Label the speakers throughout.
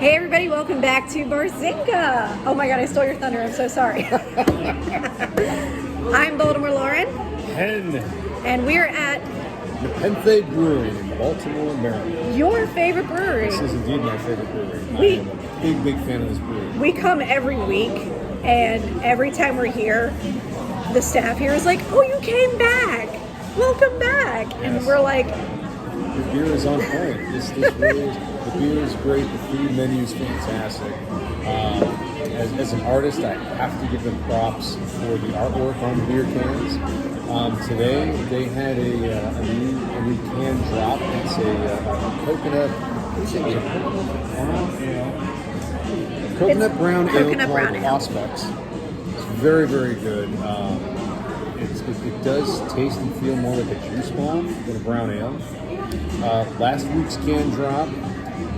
Speaker 1: Hey everybody, welcome back to Barzinga. Oh my god, I stole your thunder, I'm so sorry. I'm Baltimore Lauren.
Speaker 2: Henn
Speaker 1: And we're at
Speaker 2: and Brewery in Baltimore, Maryland.
Speaker 1: your favorite brewery.
Speaker 2: This is indeed my favorite brewery. I am a big fan of this brewery.
Speaker 1: We come every week, and every time we're here, the staff here is like, oh, you came back. Welcome back.
Speaker 2: Yes.
Speaker 1: And we're like,
Speaker 2: The beer is on point. This really is, the beer is great. The food menu is fantastic. As an artist, I have to give them props for the artwork on the beer cans. Today they had a new can drop. It's a coconut. What's it? Coconut brown ale called Auspex. It's very, very good. It does taste and feel more like a juice bomb than a brown ale. Last week's can drop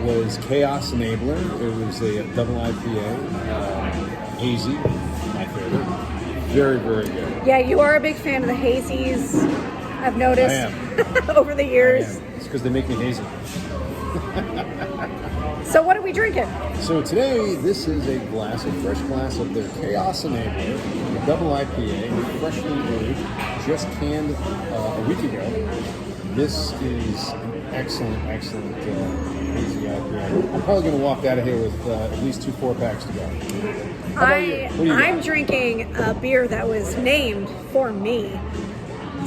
Speaker 2: was Chaos Enabler. It was a double IPA, hazy, my favorite. Very, very good.
Speaker 1: yeah, you are a big fan of the hazies, I've noticed
Speaker 2: I am.
Speaker 1: over the years.
Speaker 2: It's because they make me hazy.
Speaker 1: So what are we drinking?
Speaker 2: So today, this is a fresh glass of their Chaos Enabler, a double IPA, freshly brewed, just canned a week ago. This is an excellent hazy IPA. I'm probably going to walk out of here with at least 2 4-packs to go. How about you? What do you
Speaker 1: I'm
Speaker 2: got?
Speaker 1: drinking a beer that was named for me,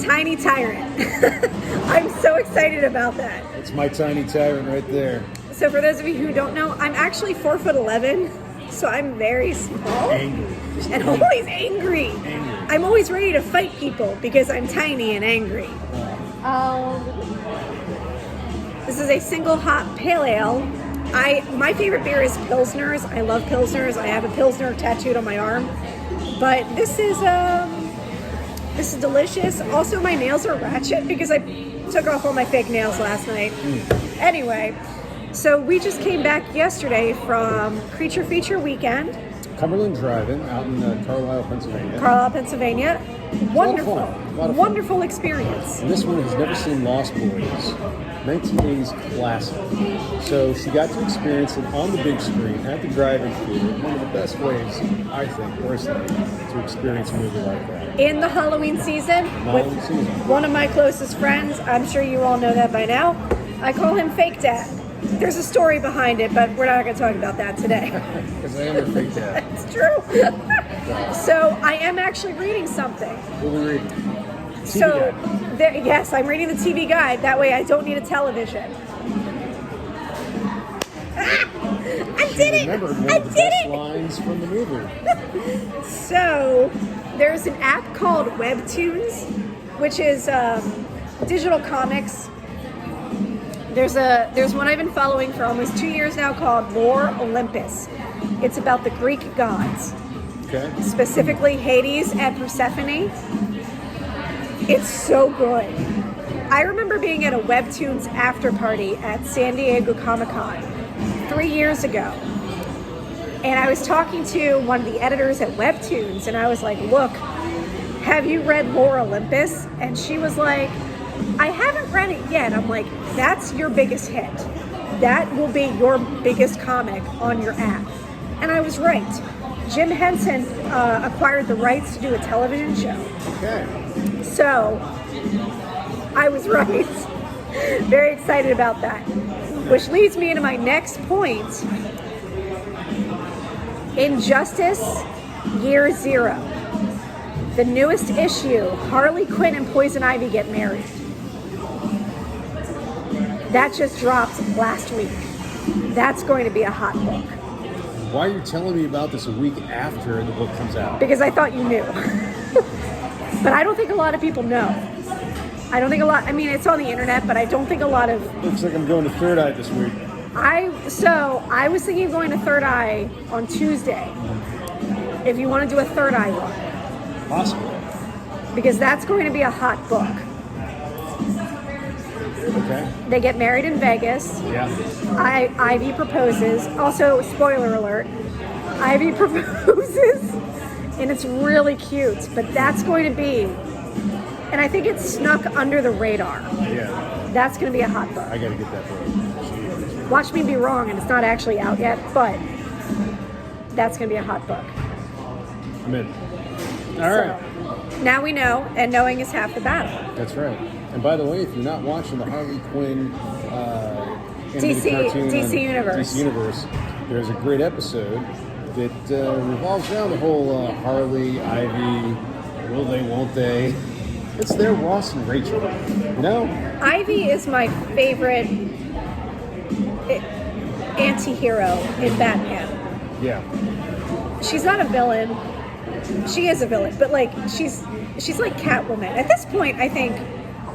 Speaker 1: Tiny Tyrant. I'm so excited about that.
Speaker 2: It's my Tiny Tyrant right there.
Speaker 1: So for those of you who don't know, I'm actually 4'11", so I'm very small.
Speaker 2: Angry. Just
Speaker 1: And
Speaker 2: angry.
Speaker 1: always angry. I'm always ready to fight people because I'm tiny and angry. This is a single hop pale ale. My favorite beer is Pilsners. I love Pilsners. I have a Pilsner tattooed on my arm. But this is delicious. Also, my nails are ratchet because I took off all my fake nails last night. Anyway, so we just came back yesterday from Creature Feature Weekend,
Speaker 2: Cumberland Drive-In out in Carlisle, Pennsylvania.
Speaker 1: Carlisle, Pennsylvania. Wonderful,
Speaker 2: lot of fun.
Speaker 1: wonderful experience.
Speaker 2: And this one has never seen Lost Boys, 1980s classic. So she got to experience it on the big screen at the drive-in theater. One of the best ways, I think, personally, to experience a movie like that.
Speaker 1: In the Halloween season,
Speaker 2: Halloween season.
Speaker 1: one of my closest friends. I'm sure you all know that by now. I call him Fake Dad. There's a story behind it, but we're not going to talk about that today.
Speaker 2: Because I am a fake dad.
Speaker 1: It's true. So I am actually reading something.
Speaker 2: What are we reading? TV
Speaker 1: So,
Speaker 2: Guide.
Speaker 1: yes, I'm reading the TV guide. That way I don't need a television. I did it!
Speaker 2: Remember one
Speaker 1: I
Speaker 2: of the
Speaker 1: did
Speaker 2: best
Speaker 1: it!
Speaker 2: lines from the movie.
Speaker 1: So, there's an app called Webtoons, which is digital comics. There's one I've been following for almost 2 years now called Lore Olympus. It's about the Greek gods,
Speaker 2: Okay.
Speaker 1: specifically Hades and Persephone. It's so good. I remember being at a Webtoons after party at San Diego Comic-Con 3 years ago. And I was talking to one of the editors at Webtoons, and I was like, look, have you read Lore Olympus? And she was like, I haven't read it yet. I'm like, that's your biggest hit. That will be your biggest comic on your app. And I was right. Jim Henson acquired the rights to do a television show.
Speaker 2: Okay.
Speaker 1: So, I was right. Very excited about that. Which leads me into my next point. Injustice Year Zero. The newest issue, Harley Quinn and Poison Ivy get married. That just dropped last week. That's going to be a hot book.
Speaker 2: Why are you telling me about this a week after the book comes out?
Speaker 1: Because I thought you knew. But I don't think a lot of people know. I mean, it's on the internet, but I don't think a lot of...
Speaker 2: Looks like I'm going to Third Eye this week.
Speaker 1: I was thinking of going to Third Eye on Tuesday. If you want to do a Third Eye run.
Speaker 2: Possible.
Speaker 1: Because that's going to be a hot book.
Speaker 2: Okay.
Speaker 1: They get married in Vegas.
Speaker 2: Yeah.
Speaker 1: Ivy proposes. Also, spoiler alert, Ivy proposes, and it's really cute. But that's going to be, and I think it's snuck under the radar.
Speaker 2: Yeah.
Speaker 1: That's going to be a hot book.
Speaker 2: I got to get that book.
Speaker 1: Watch me be wrong, and it's not actually out yet, but that's going to be a hot book.
Speaker 2: I'm in. All right.
Speaker 1: Now we know, and knowing is half the battle.
Speaker 2: That's right. And by the way, if you're not watching the Harley Quinn
Speaker 1: DC
Speaker 2: Universe, there's a great episode that revolves around the whole Harley, Ivy, will they, won't they? It's their Ross and Rachel. You know?
Speaker 1: Ivy is my favorite anti-hero in Batman.
Speaker 2: Yeah.
Speaker 1: She's not a villain. She is a villain, but like she's like Catwoman. At this point, I think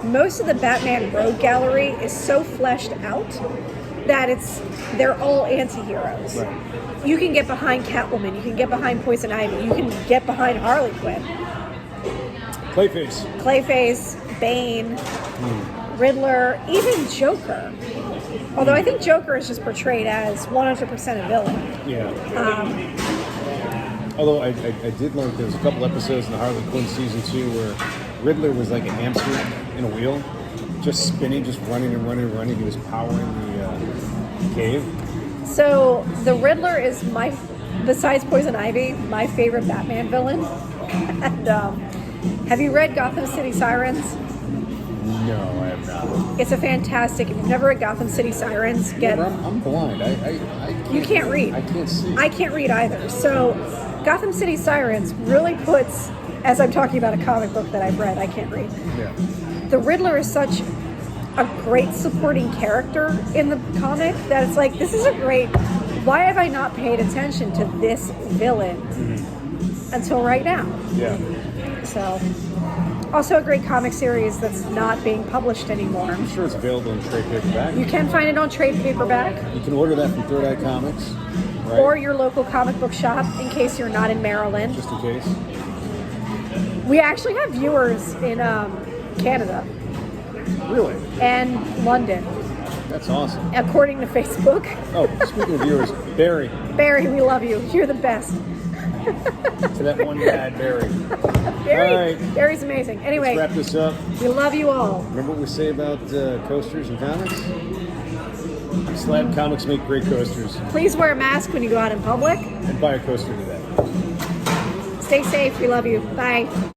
Speaker 1: most of the Batman rogue gallery is so fleshed out that they're all anti-heroes.
Speaker 2: Right.
Speaker 1: You can get behind Catwoman, you can get behind Poison Ivy, you can get behind Harley Quinn. Clayface, Bane, Riddler, even Joker. Although I think Joker is just portrayed as 100% a villain.
Speaker 2: Yeah. Although I did like there's a couple episodes in the Harley Quinn season 2 where Riddler was like a hamster in a wheel, just spinning, just running and running and running. He was powering the cave.
Speaker 1: So the Riddler is besides Poison Ivy, my favorite Batman villain. And have you read Gotham City Sirens?
Speaker 2: No, I have not.
Speaker 1: It's a fantastic. If you've never read Gotham City Sirens,
Speaker 2: I'm blind. I
Speaker 1: you can't read.
Speaker 2: I can't see.
Speaker 1: I can't read either. So Gotham City Sirens really puts, as I'm talking about a comic book that I've read, I can't read.
Speaker 2: Yeah.
Speaker 1: The Riddler is such a great supporting character in the comic that it's like, this is a great, why have I not paid attention to this villain until right now?
Speaker 2: Yeah.
Speaker 1: So, also a great comic series that's not being published anymore.
Speaker 2: I'm sure it's available in trade paperback.
Speaker 1: You can find it on trade paperback.
Speaker 2: You can order that from Third Eye Comics. Right?
Speaker 1: Or your local comic book shop in case you're not in Maryland.
Speaker 2: Just in case.
Speaker 1: We actually have viewers in Canada.
Speaker 2: Really?
Speaker 1: And London.
Speaker 2: That's awesome.
Speaker 1: According to Facebook.
Speaker 2: Oh, speaking of viewers, Barry.
Speaker 1: Barry, we love you. You're the best.
Speaker 2: To that one guy, Barry.
Speaker 1: Barry.
Speaker 2: All right.
Speaker 1: Barry's amazing. Anyway.
Speaker 2: Let's wrap this up.
Speaker 1: We love you all.
Speaker 2: Remember what we say about coasters and comics? Slab comics make great coasters.
Speaker 1: Please wear a mask when you go out in public.
Speaker 2: And buy a coaster today.
Speaker 1: Stay safe. We love you. Bye.